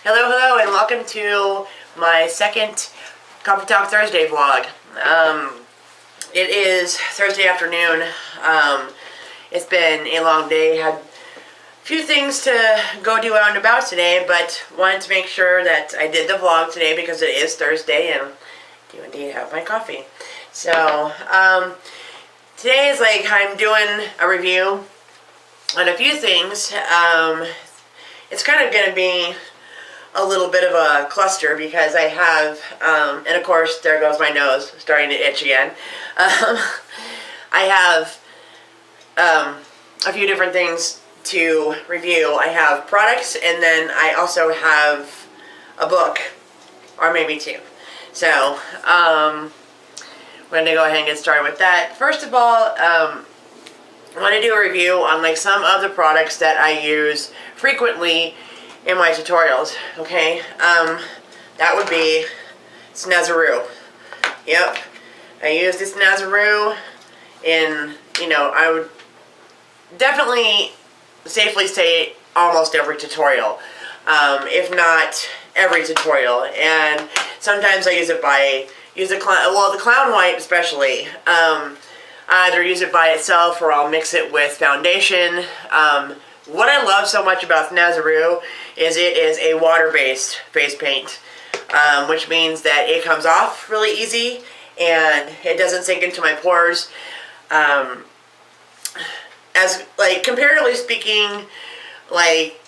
Hello, and welcome to my second Coffee Talk Thursday vlog. It is Thursday afternoon. It's been a long day. Had a few things to go do out and about today, but wanted to make sure that I did the vlog today because it is Thursday and I do indeed have my coffee. So, today is like I'm doing a review on a few things. It's kind of going to be a little bit of a cluster because I have, and of course there goes my nose starting to itch again. I have a few different things to review. I have products and then I also have a book, or maybe two. So, I'm going to go ahead and get started with that. First of all, I want to do a review on like some of the products that I use frequently in my tutorials, okay? That would be Snazaroo. Yep, I use this Snazaroo in, I would definitely safely say almost every tutorial, if not every tutorial. And sometimes I use the Clown White especially. I either use it by itself or I'll mix it with foundation. What I love so much about Snazaroo is it is a water-based face paint, which means that it comes off really easy and it doesn't sink into my pores. As like comparatively speaking, like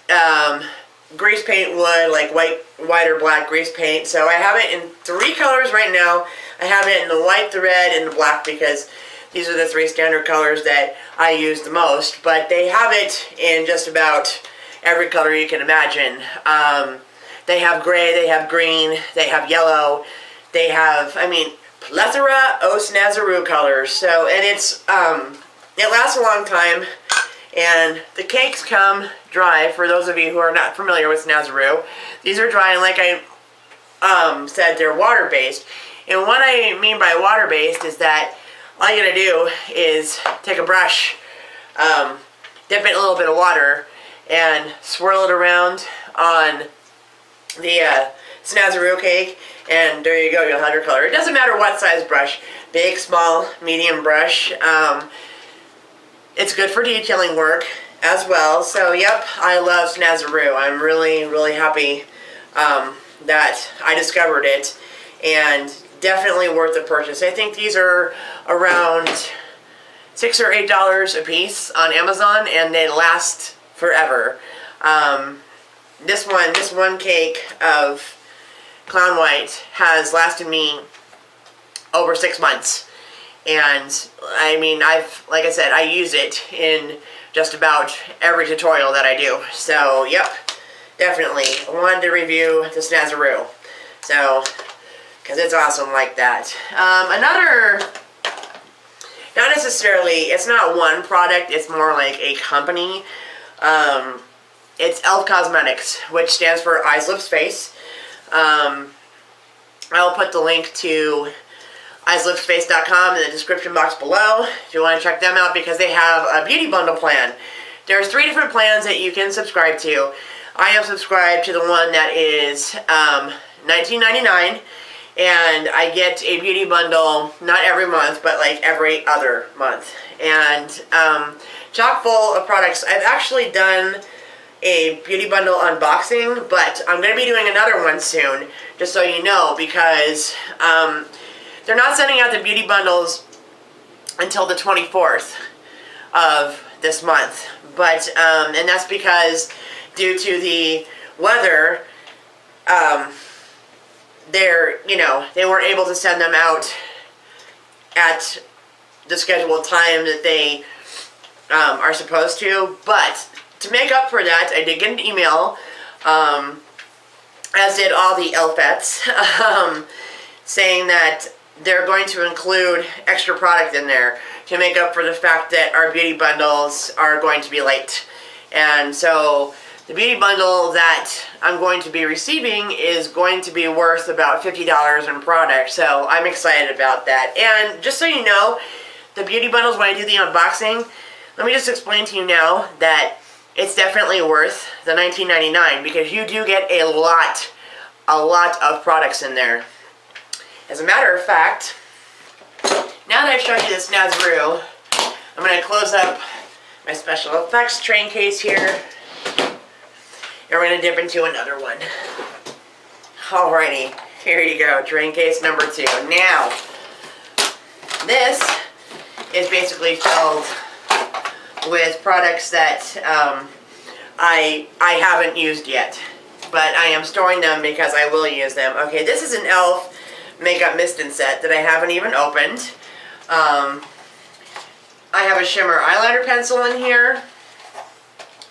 grease paint would, like white or black grease paint. So I have it in 3 colors right now. I have it in the white, the red, and the black because these are the 3 standard colors that I use the most, but they have it in just about every color you can imagine. They have gray, they have green, they have yellow, they have, plethora of Snazaroo colors. So, and it's, it lasts a long time, and the cakes come dry. For those of you who are not familiar with Snazaroo, these are dry, and like I said, they're water-based. And what I mean by water-based is that all you gotta do is take a brush, dip it in a little bit of water, and swirl it around on the Snazaroo cake, and there you go, you'll have your color. It doesn't matter what size brush, big, small, medium brush. It's good for detailing work as well. So, yep, I love Snazaroo. I'm really, really happy that I discovered it, and definitely worth the purchase. I think these are around $6 or $8 a piece on Amazon, and they last forever. This one cake of Clown White has lasted me over 6 months, and like I said, I use it in just about every tutorial that I do. So, yep, definitely I wanted to review the Snazaroo. So, because it's awesome like that. Another, not necessarily, it's not one product, it's more like a company. It's e.l.f. Cosmetics, which stands for Eyes, Lips, Face. I'll put the link to eyeslipsface.com in the description box below if you want to check them out, because they have a beauty bundle plan. There's 3 different plans that you can subscribe to. I have subscribed to the one that is $19.99. And I get a beauty bundle, not every month, but like every other month. And chock full of products. I've actually done a beauty bundle unboxing, but I'm going to be doing another one soon, just so you know, because they're not sending out the beauty bundles until the 24th of this month. But, and that's because due to the weather, they weren't able to send them out at the scheduled time that they are supposed to. But to make up for that, I did get an email, as did all the Elfettes, saying that they're going to include extra product in there to make up for the fact that our beauty bundles are going to be late. And so the beauty bundle that I'm going to be receiving is going to be worth about $50 in product, so I'm excited about that. And just so you know, the beauty bundles, when I do the unboxing, let me just explain to you now that it's definitely worth the $19.99 because you do get a lot of products in there. As a matter of fact, now that I've shown you this Nazaroo, I'm going to close up my special effects train case here, and we're going to dip into another one. Alrighty, here you go, train case number 2. Now, this is basically filled with products that I haven't used yet, but I am storing them because I will use them. Okay, this is an e.l.f. makeup mist and set that I haven't even opened. I have a shimmer eyeliner pencil in here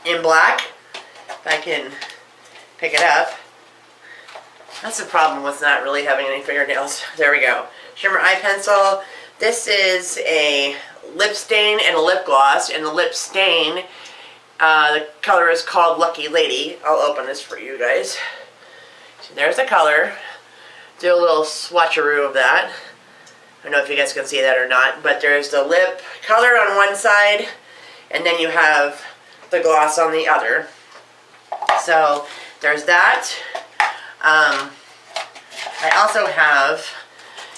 in black. If I can pick it up. That's the problem with not really having any fingernails. There we go. Shimmer eye pencil. This is a lip stain and a lip gloss, and the lip stain, the color is called Lucky Lady. I'll open this for you guys. So there's the color. Do a little swatcheroo of that. I don't know if you guys can see that or not, but there's the lip color on one side, and then you have the gloss on the other. So there's that. I also have,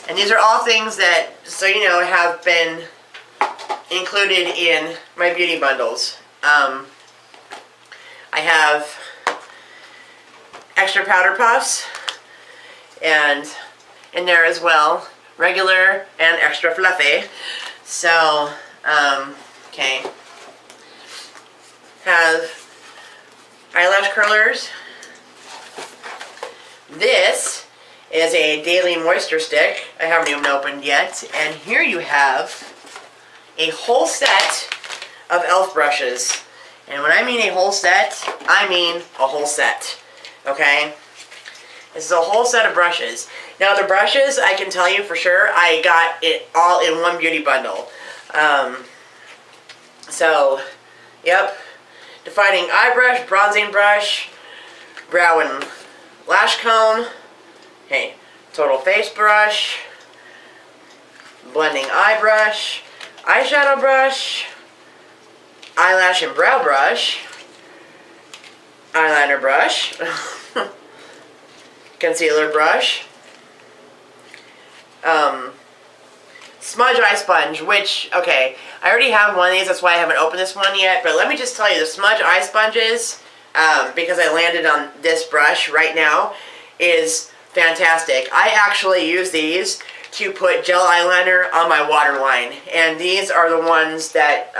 and these are all things that, so you know, have been included in my beauty bundles. I have extra powder puffs, and in there as well, regular and extra fluffy. So, okay. Have eyelash curlers. This is a daily moisture stick. I haven't even opened yet. And here you have a whole set of e.l.f. brushes. And when I mean a whole set, I mean a whole set. Okay? This is a whole set of brushes. Now the brushes, I can tell you for sure, I got it all in one beauty bundle. So, yep. Defining eye brush, bronzing brush, brow and lash comb, okay, total face brush, blending eye brush, eyeshadow brush, eyelash and brow brush, eyeliner brush, concealer brush, smudge eye sponge, which, okay, I already have one of these, that's why I haven't opened this one yet, but let me just tell you, the smudge eye sponges, because I landed on this brush right now, is fantastic. I actually use these to put gel eyeliner on my waterline, and these are the ones that,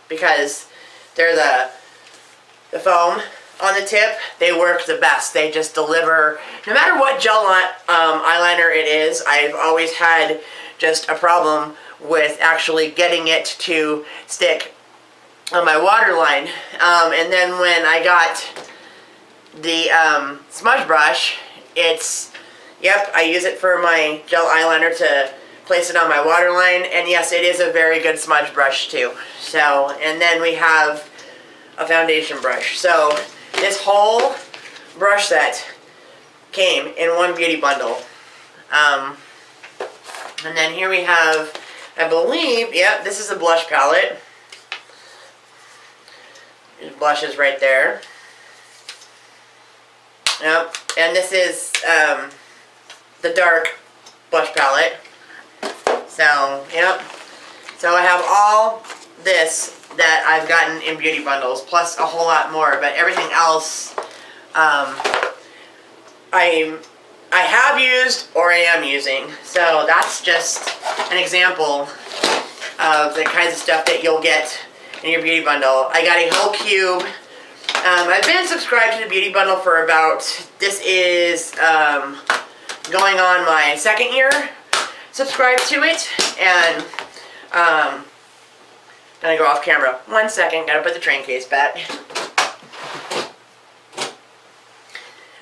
because they're the foam on the tip, they work the best. They just deliver, no matter what gel eyeliner it is. I've always had just a problem with actually getting it to stick on my waterline. And then when I got the smudge brush, it's, yep, I use it for my gel eyeliner to place it on my waterline, and yes, it is a very good smudge brush too. So, and then we have a foundation brush. So this whole brush set came in one beauty bundle. And then here we have, I believe, yep, this is a blush palette. There's blushes right there. Yep, and this is the dark blush palette. So, yep. So I have all this that I've gotten in beauty bundles, plus a whole lot more, but everything else I have used or I am using. So that's just an example of the kinds of stuff that you'll get in your beauty bundle. I got a whole cube. I've been subscribed to the beauty bundle for about, this is going on my second year subscribed to it, and gonna go off camera. 1 second, gotta put the train case back.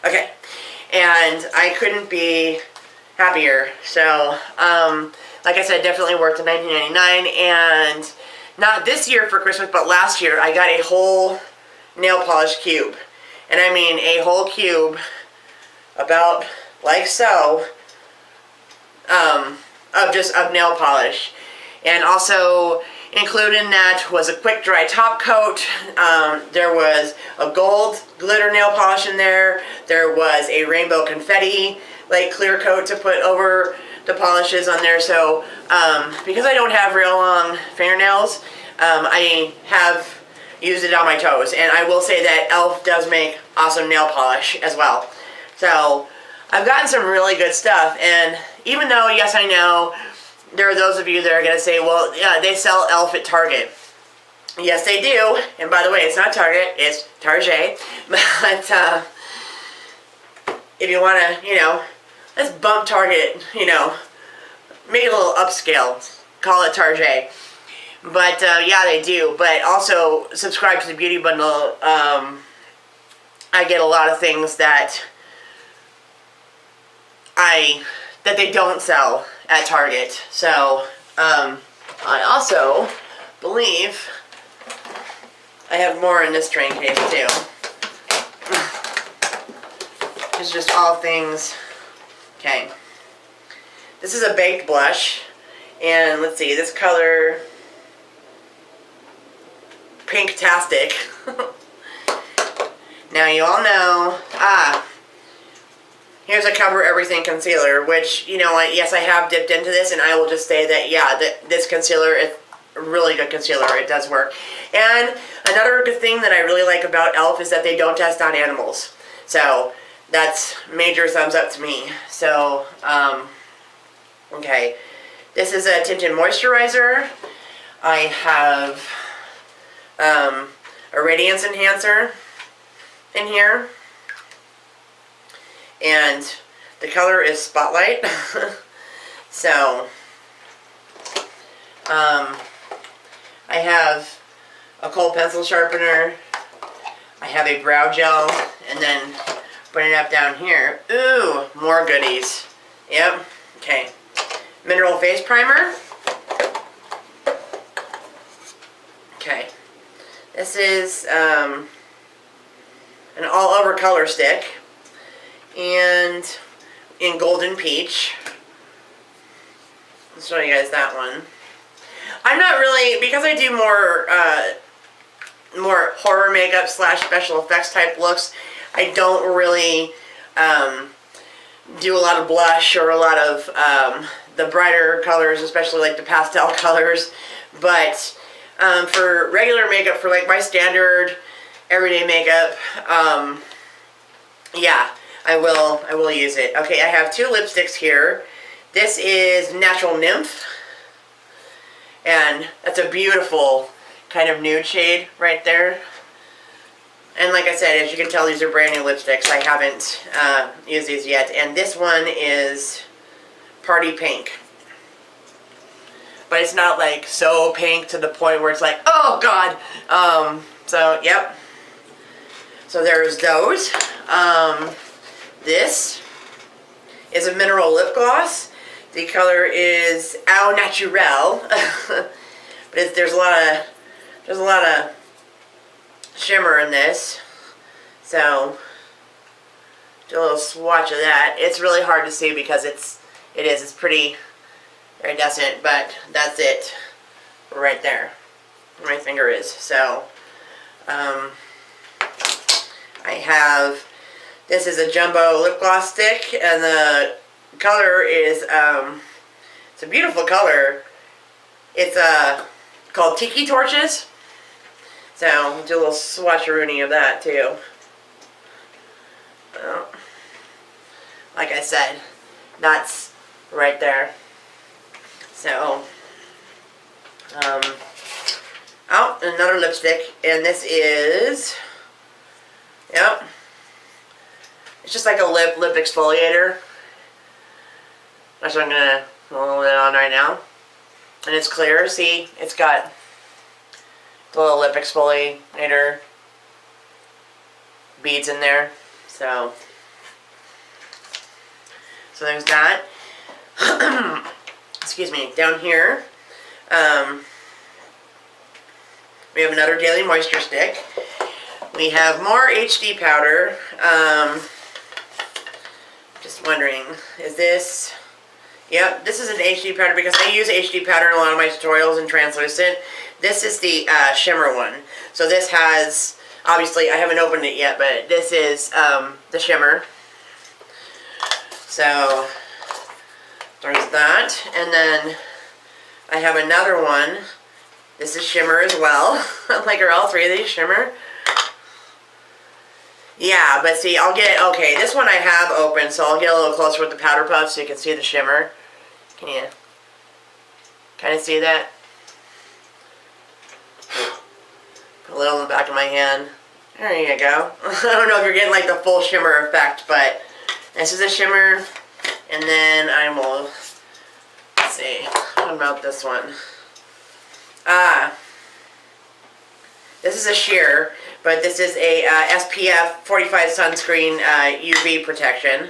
Okay, and I couldn't be happier. So, like I said, definitely worth the $19.99, and not this year for Christmas, but last year I got a whole nail polish cube. And I mean a whole cube, about like so, of nail polish. And also, Included in that was a quick dry top coat. There was a gold glitter nail polish in there. There was a rainbow confetti like clear coat to put over the polishes on there. So because I don't have real long fingernails, I have used it on my toes. And I will say that e.l.f. does make awesome nail polish as well. So I've gotten some really good stuff. And even though, yes, I know there are those of you that are going to say, well, yeah, they sell e.l.f. at Target. Yes, they do. And by the way, it's not Target, it's Target. But if you want to, you know, let's bump Target, you know, make it a little upscale. Call it Target. But yeah, they do. But also subscribe to the Beauty Bundle. I get a lot of things that they don't sell at Target. So I also believe I have more in this train case too. It's just all things. Okay. This is a baked blush. And let's see, this color, Pinktastic. Now you all know, here's a Cover Everything concealer, which, you know what, yes, I have dipped into this, and I will just say that, yeah, this concealer is a really good concealer. It does work. And another good thing that I really like about e.l.f. is that they don't test on animals. So that's major thumbs up to me. So, okay. This is a tinted moisturizer. I have a radiance enhancer in here. And the color is Spotlight. So, I have a kohl pencil sharpener. I have a brow gel. And then putting it up down here. Ooh, more goodies. Yep. Okay. Mineral face primer. Okay. This is an all-over color stick. And in Golden Peach. I'll show you guys that one. I'm not really, because I do more horror makeup / special effects type looks, I don't really do a lot of blush or a lot of the brighter colors, especially like the pastel colors. But for regular makeup, for like my standard everyday makeup, yeah, I will use it. Okay, I have 2 lipsticks here. This is Natural Nymph, and that's a beautiful kind of nude shade right there. And like I said, as you can tell, these are brand new lipsticks. I haven't used these yet. And this one is Party Pink. But it's not like so pink to the point where it's like, oh God. So, yep. So there's those. This is a mineral lip gloss. The color is Au Naturel. But there's a lot of shimmer in this. So do a little swatch of that. It's really hard to see because it's pretty iridescent, but that's it right there. My finger is. So I have, this is a jumbo lip gloss stick, and the color is it's a beautiful color. It's called Tiki Torches. So do a little swatcheroonie of that too. Well, like I said, that's right there. So oh, another lipstick, and this is, yep, it's just like a lip exfoliator. That's what I'm gonna roll it on right now, and it's clear. See, it's got the little lip exfoliator beads in there. So there's that. Excuse me. Down here, we have another Daily Moisture stick. We have more HD powder. Just wondering, is this? Yep, this is an HD pattern because I use HD pattern in a lot of my tutorials in translucent. This is the shimmer one. So this has, obviously I haven't opened it yet, but this is the shimmer. So there's that. And then I have another one. This is shimmer as well. Like, are all three of these shimmer? Yeah, but see, I'll get, okay, this one I have open, so I'll get a little closer with the powder puff so you can see the shimmer. Can you kind of see that? Put a little in the back of my hand. There you go. I don't know if you're getting like the full shimmer effect, but this is a shimmer. And then I will, let's see, what about this one? This is a sheer, but this is a SPF 45 sunscreen UV protection.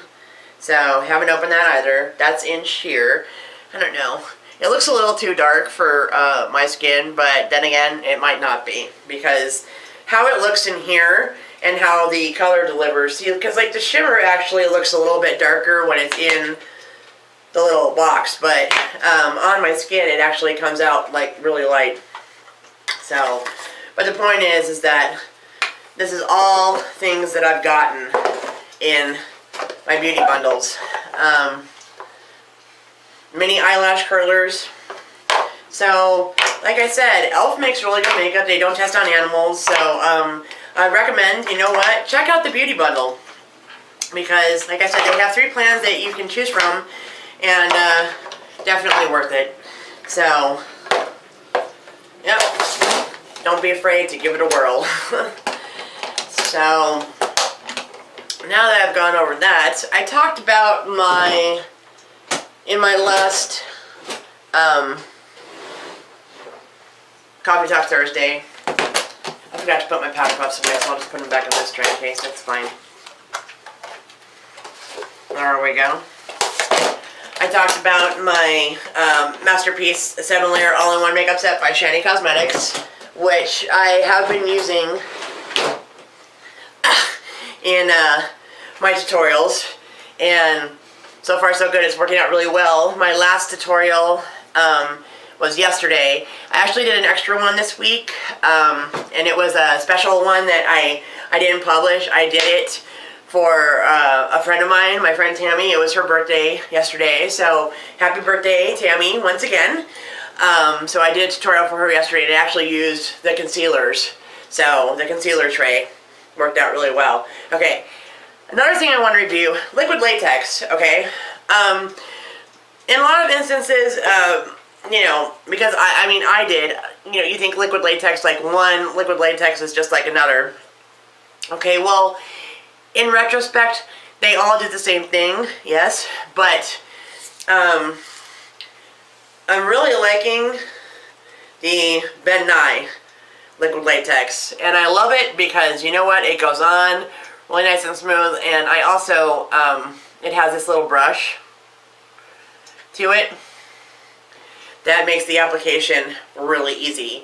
So haven't opened that either. That's in sheer. I don't know. It looks a little too dark for my skin, but then again, it might not be because how it looks in here and how the color delivers. See, because like the shimmer actually looks a little bit darker when it's in the little box, but on my skin it actually comes out like really light. So, but the point is that this is all things that I've gotten in my beauty bundles. Mini eyelash curlers. So, like I said, e.l.f. makes really good makeup. They don't test on animals, so I recommend, you know what, check out the beauty bundle. Because, like I said, they have 3 plans that you can choose from, and definitely worth it. So, yep, don't be afraid to give it a whirl. So, now that I've gone over that, I talked about in my last Coffee Talk Thursday, I forgot to put my powder puffs away, so I'll just put them back in this tray case. That's fine. There we go. I talked about my Masterpiece 7-layer all-in-one makeup set by Shany Cosmetics, which I have been using in my tutorials, and so far so good. It's working out really well. My last tutorial was yesterday. I actually did an extra one this week, and it was a special one that I didn't publish. I did it for a friend of mine, my friend Tammy. It was her birthday yesterday, so happy birthday, Tammy, once again. So I did a tutorial for her yesterday, and I actually used the concealers. So the concealer tray worked out really well. Okay, another thing I want to review, liquid latex, okay? In a lot of instances, you know, because I did, you know, you think liquid latex, like one liquid latex is just like another. Okay, well, in retrospect, they all did the same thing, yes, but I'm really liking the Ben Nye liquid latex, and I love it because, you know what, it goes on really nice and smooth, and I also, it has this little brush to it that makes the application really easy.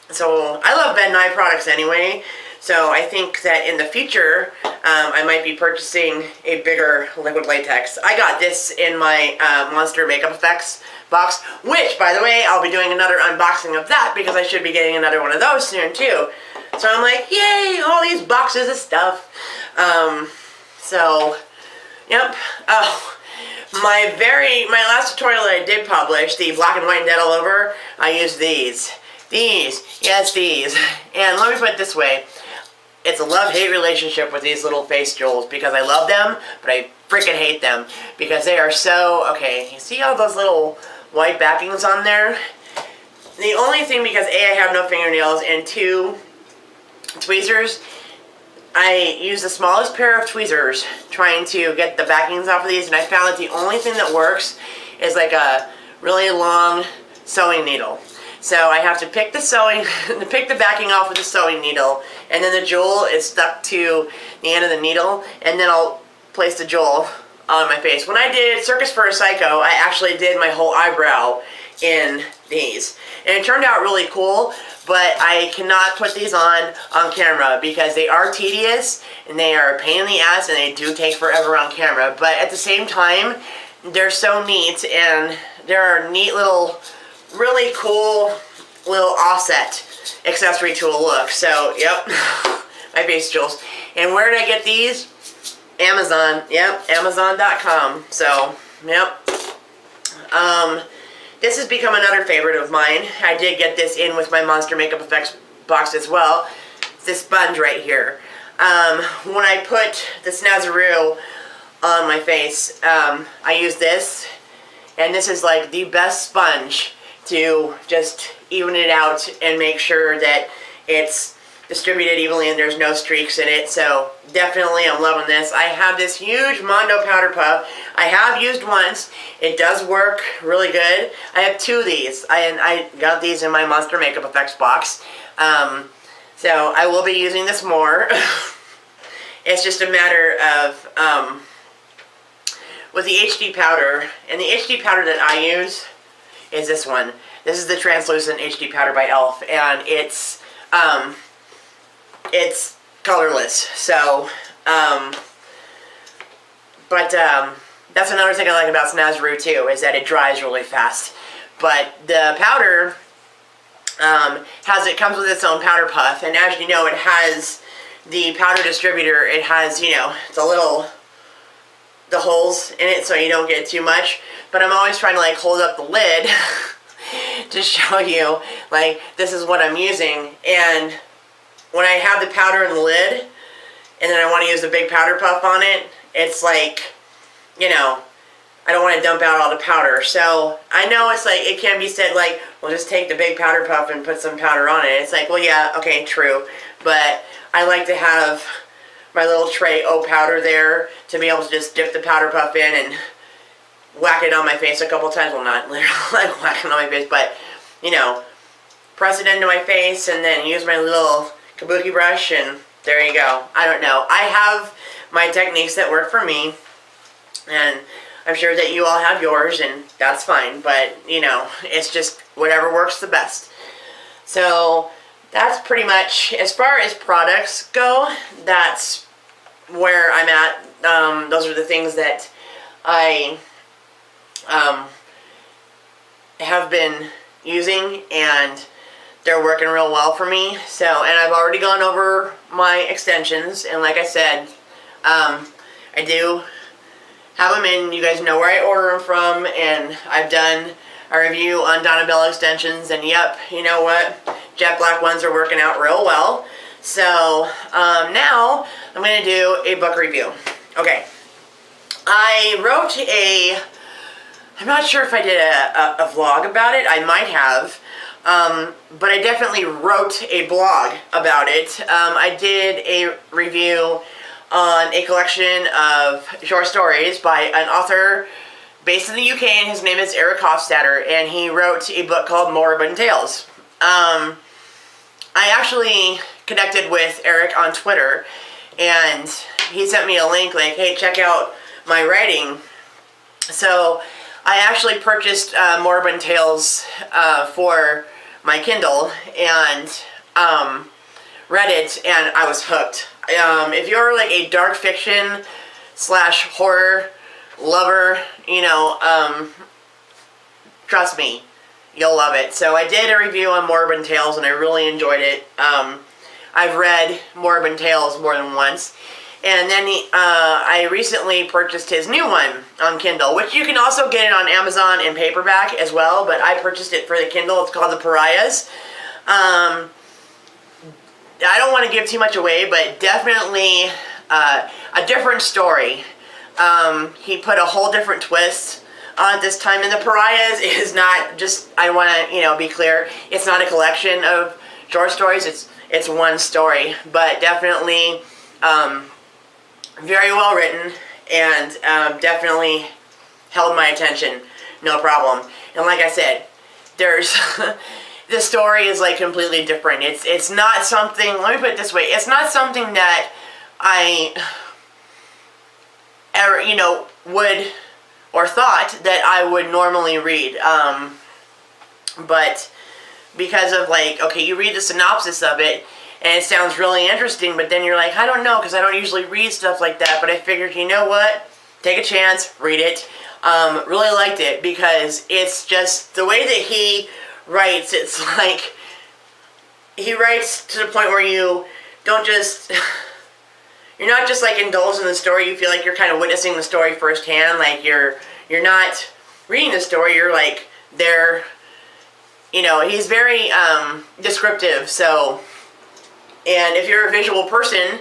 So I love Ben Nye products anyway, so I think that in the future I might be purchasing a bigger liquid latex. I got this in my Monster Makeup Effects box, which, by the way, I'll be doing another unboxing of that because I should be getting another one of those soon too. So I'm like, yay, all these boxes of stuff. So, yep. Oh, my last tutorial that I did publish, the black and white dead all over, I used these. Yes, these. And let me put it this way. It's a love-hate relationship with these little face jewels because I love them, but I freaking hate them because they are so, okay, you see all those little white backings on there? The only thing, because A, I have no fingernails, and 2, tweezers, I use the smallest pair of tweezers trying to get the backings off of these, and I found that the only thing that works is like a really long sewing needle. So I have to pick the backing off with the sewing needle, and then the jewel is stuck to the end of the needle, and then I'll place the jewel on my face. When I did Circus for a Psycho, I actually did my whole eyebrow in these. And it turned out really cool, but I cannot put these on camera because they are tedious and they are a pain in the ass and they do take forever on camera. But at the same time, they're so neat, and they're a neat little, really cool little offset accessory to a look. So, yep, my face jewels. And where did I get these? Amazon. Yep, Amazon.com. So, yep. This has become another favorite of mine. I did get this in with my Monster Makeup Effects box as well. It's this sponge right here. When I put the Snazaroo on my face, I use this, and this is like the best sponge to just even it out and make sure that it's distributed evenly and there's no streaks in it. So definitely I'm loving this. I have this huge Mondo powder puff. I have used once. It does work really good. I have two of these. I got these in my Monster Makeup Effects box. So I will be using this more. It's just a matter of with the HD powder, and the HD powder that I use is this one. This is the translucent HD powder by e.l.f. and it's colorless. So, that's another thing I like about Snazaroo too, is that it dries really fast. But the powder it comes with its own powder puff, and as you know, it has the powder distributor. It has, you know, the holes in it so you don't get too much. But I'm always trying to like hold up the lid to show you, like, this is what I'm using. And when I have the powder in the lid and then I want to use the big powder puff on it, it's like, you know, I don't want to dump out all the powder. So I know it's like, it can be said like, well, just take the big powder puff and put some powder on it. It's like, well, yeah, okay, true. But I like to have my little tray O powder there to be able to just dip the powder puff in and whack it on my face a couple times. Well, not literally like whack it on my face, but, you know, press it into my face and then use my little kabuki brush, and there you go. I don't know. I have my techniques that work for me, and I'm sure that you all have yours, and that's fine. But, you know, it's just whatever works the best. So that's pretty much, as far as products go, that's where I'm at. Those are the things that I have been using, and they're working real well for me. So, and I've already gone over my extensions, and like I said, I do have them in. You guys know where I order them from, and I've done a review on Donna Bella extensions, and yep, you know what? Jet black ones are working out real well. So, now I'm going to do a book review. Okay. I wrote I'm not sure if I did a vlog about it. I might have. But I definitely wrote a blog about it. I did a review on a collection of short stories by an author based in the UK, and his name is Eric Hofstadter, and he wrote a book called Moribund Tales. I actually connected with Eric on Twitter, and he sent me a link like, hey, check out my writing. So I actually purchased Moribund Tales for my Kindle and read it, and I was hooked. If you're like a dark fiction / horror lover, you know, trust me, you'll love it. So I did a review on Moribund Tales, and I really enjoyed it. I've read Moribund Tales more than once. And then I recently purchased his new one on Kindle, which you can also get it on Amazon in paperback as well, but I purchased it for the Kindle. It's called The Pariahs. I don't want to give too much away, but definitely a different story. He put a whole different twist on it this time, and The Pariahs is not just, I want to, you know, be clear, it's not a collection of short stories, it's one story, but definitely very well written, and definitely held my attention, no problem. And like I said, there's this story is like completely different. It's not something, let me put it this way, it's not something that I ever, you know, would or thought that I would normally read. But because of like, okay, you read the synopsis of it and it sounds really interesting, but then you're like, I don't know, because I don't usually read stuff like that. But I figured, you know what? Take a chance, read it. Really liked it because it's just the way that he writes. It's like he writes to the point where you don't just you're not just like indulged in the story. You feel like you're kind of witnessing the story firsthand. Like you're not reading the story. You're like there. You know, he's very descriptive. So, and if you're a visual person,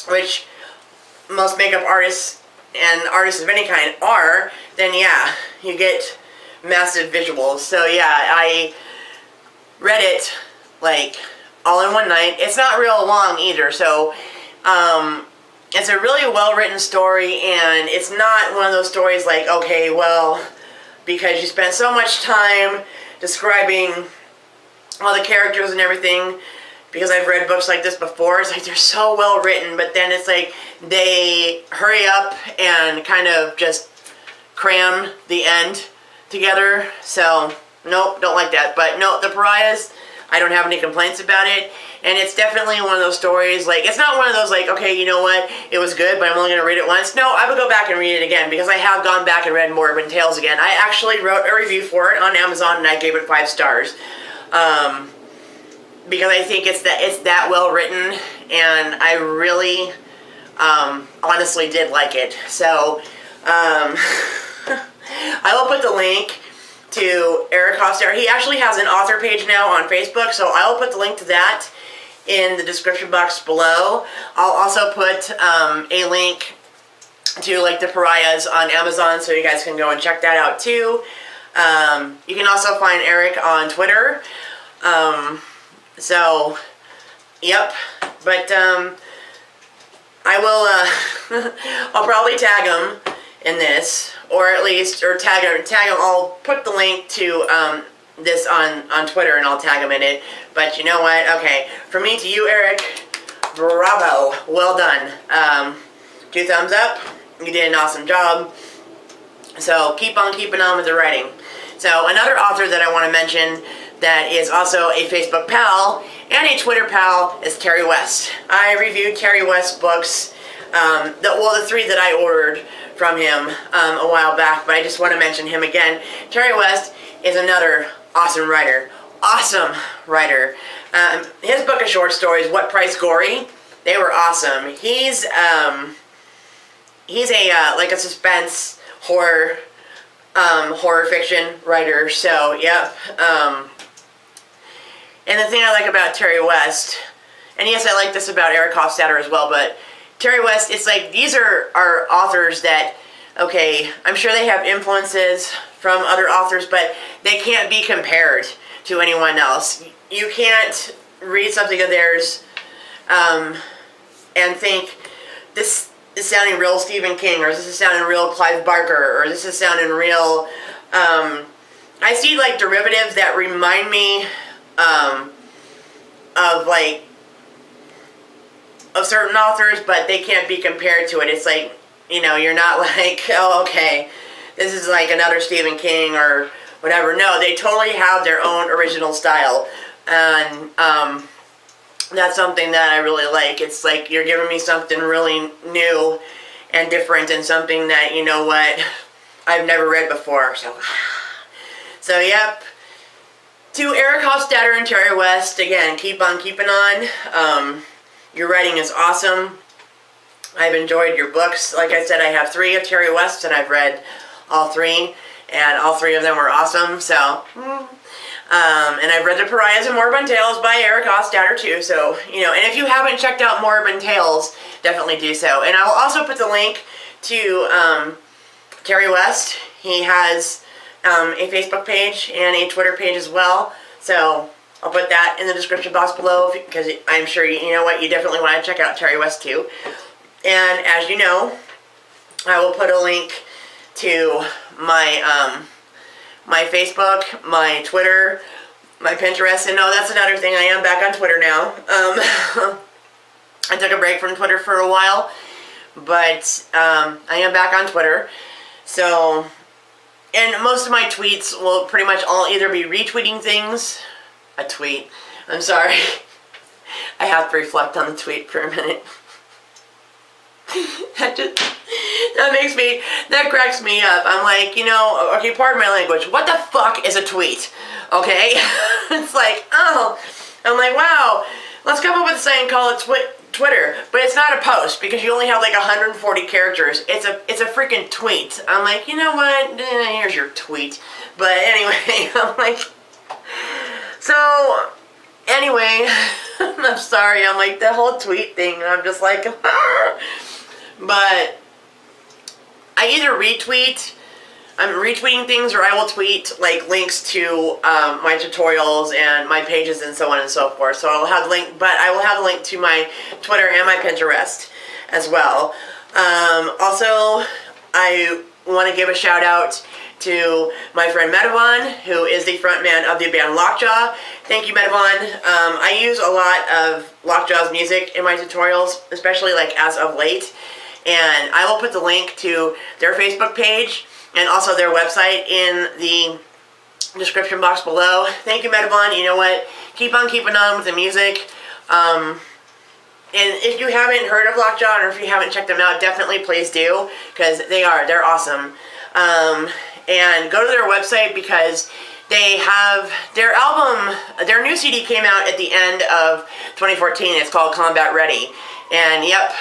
which most makeup artists and artists of any kind are, then yeah, you get massive visuals. So yeah, I read it like all in one night. It's not real long either, so it's a really well written story, and it's not one of those stories like, okay, well, because you spent so much time describing all the characters and everything, because I've read books like this before, it's like they're so well written, but then it's like they hurry up and kind of just cram the end together. So nope, don't like that. But no, The Pariahs, I don't have any complaints about it. And it's definitely one of those stories, like, it's not one of those, like, okay, you know what, it was good, but I'm only going to read it once. No, I would go back and read it again, because I have gone back and read Morbin Tales again. I actually wrote a review for it on Amazon, and I gave it 5 stars. Because I think it's that well written, and I really, honestly did like it. So, I will put the link to Eric Hofstadter. He actually has an author page now on Facebook, so I will put the link to that in the description box below. I'll also put a link to like The Pariahs on Amazon, so you guys can go and check that out too. You can also find Eric on Twitter. So, yep. But I will. I'll probably tag him in this, or at least, or tag him. I'll put the link to this on Twitter, and I'll tag him in it. But you know what? Okay, from me to you, Eric, bravo, well done. 2 thumbs up. You did an awesome job. So keep on keeping on with the writing. So another author that I want to mention that is also a Facebook pal and a Twitter pal is Terry West. I reviewed Terry West's books, the 3 that I ordered from him a while back, but I just want to mention him again. Terry West is another awesome writer. Awesome writer. His book of short stories, What Price Gory, they were awesome. He's a like a suspense horror fiction writer. So yep. And the thing I like about Terry West, and yes, I like this about Eric Hofstadter as well, but Terry West, it's like these are authors that, okay, I'm sure they have influences from other authors, but they can't be compared to anyone else. You can't read something of theirs and think, this is sounding real Stephen King, or this is sounding real Clive Barker, or this is sounding real... I see like derivatives that remind me of certain authors, but they can't be compared to it. It's like, you know, you're not like, oh, okay, this is like another Stephen King or whatever. No, they totally have their own original style, and that's something that I really like. It's like you're giving me something really new and different, and something that, you know what, I've never read before. So yep. To Eric Hofstadter and Terry West, again, keep on keeping on. Your writing is awesome. I've enjoyed your books. Like I said, I have 3 of Terry West, and I've read all 3, and all 3 of them were awesome. So, and I've read The Pariahs and Morbin Tales by Eric Hofstadter too. So, you know, and if you haven't checked out Morbin Tales, definitely do so. And I will also put the link to Terry West. He has a Facebook page and a Twitter page as well. So I'll put that in the description box below, because I'm sure you know what, you definitely want to check out Terry West too. And as you know, I will put a link to my my Facebook, my Twitter, my Pinterest. And no, that's another thing, I am back on Twitter now. I took a break from Twitter for a while, but I am back on Twitter. So and most of my tweets will pretty much all either be retweeting things. A tweet. I'm sorry. I have to reflect on the tweet for a minute. That cracks me up. I'm like, okay, pardon my language. What the fuck is a tweet? Okay? It's like, oh. I'm like, wow, let's come up with a saying, call it Twitter. But it's not a post because you only have like 140 characters. It's a freaking tweet. I'm like, you know what? Here's your tweet. But anyway, I'm like, so anyway, I'm sorry. I'm like, the whole tweet thing, I'm just like, but I either I'm retweeting things, or I will tweet like links to my tutorials and my pages and so on and so forth. So I will have the link, but I will have the link to my Twitter and my Pinterest as well. Also, I want to give a shout out to my friend Medavon, who is the frontman of the band Lockjaw. Thank you, Medavon. I use a lot of Lockjaw's music in my tutorials, especially like as of late. And I will put the link to their Facebook page and also their website in the description box below. Thank you, Medavon. You know what? Keep on keeping on with the music. And if you haven't heard of Lockjaw, or if you haven't checked them out, definitely please do, because they're awesome. And go to their website because they have their album, their new CD came out at the end of 2014. It's called Combat Ready. And yep,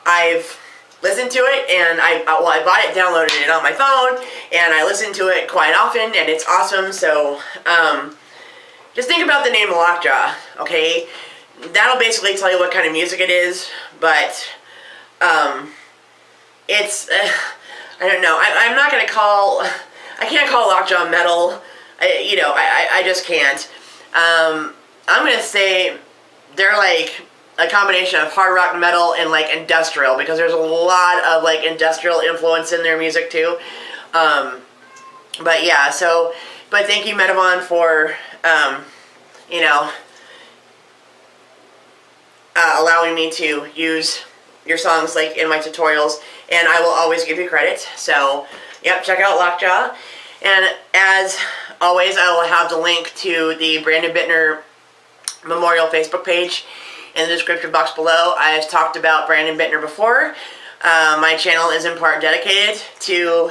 I've listened to it, and I bought it, downloaded it on my phone, and I listen to it quite often, and it's awesome. So just think about the name Lockjaw, okay? That'll basically tell you what kind of music it is, but it's I don't know. I can't call Lockjaw metal. I just can't. I'm gonna say they're like a combination of hard rock, metal, and like industrial, because there's a lot of like industrial influence in their music too. But yeah, but thank you, Medavon, for allowing me to use your songs like in my tutorials, and I will always give you credit. So yep, check out Lockjaw. And as always, I will have the link to the Brandon Bittner Memorial Facebook page in the description box below. I've talked about Brandon Bittner before. My channel is in part dedicated to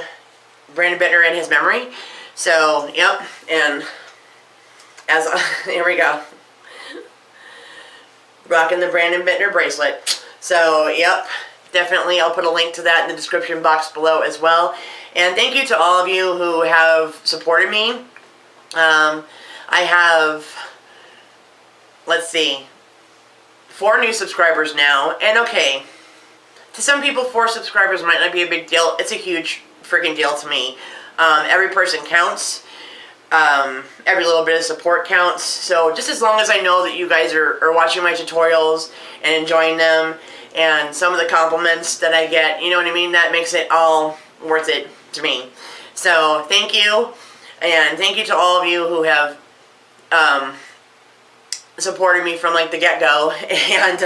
Brandon Bittner and his memory. So yep, and as here we go, rocking the Brandon Bittner bracelet. So yep, definitely I'll put a link to that in the description box below as well. And thank you to all of you who have supported me. I have, let's see, 4 new subscribers now. And okay, to some people 4 subscribers might not be a big deal. It's a huge freaking deal to me. Every person counts. Every little bit of support counts. So just as long as I know that you guys are watching my tutorials and enjoying them, and some of the compliments that I get, you know what I mean, that makes it all worth it to me. So thank you, and thank you to all of you who have supported me from like the get-go, and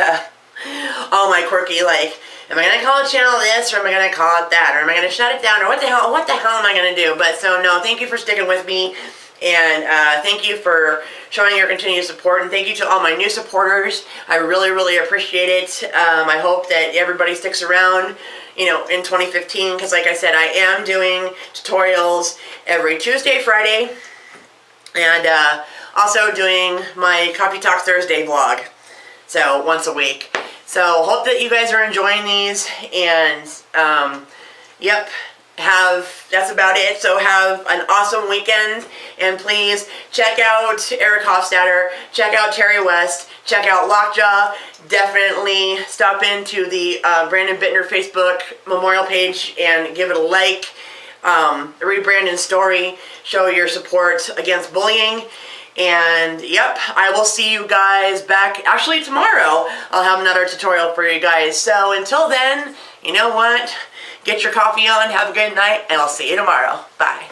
all my quirky, like, am I going to call a channel this, or am I going to call it that, or am I going to shut it down, or what the hell am I going to do? But so no, thank you for sticking with me, and thank you for showing your continued support, and thank you to all my new supporters. I really, really appreciate it. I hope that everybody sticks around, in 2015, because like I said, I am doing tutorials every Tuesday, Friday, and also doing my Coffee Talk Thursday vlog, so once a week. So hope that you guys are enjoying these, and yep, that's about it. So have an awesome weekend, and please check out Eric Hofstadter, check out Terry West, check out Lockjaw. Definitely stop into the Brandon Bittner Facebook memorial page and give it a like. Read Brandon's story, show your support against bullying. And yep, I will see you guys back actually tomorrow. I'll have another tutorial for you guys. So until then, you know what? Get your coffee on, have a good night, and I'll see you tomorrow. Bye.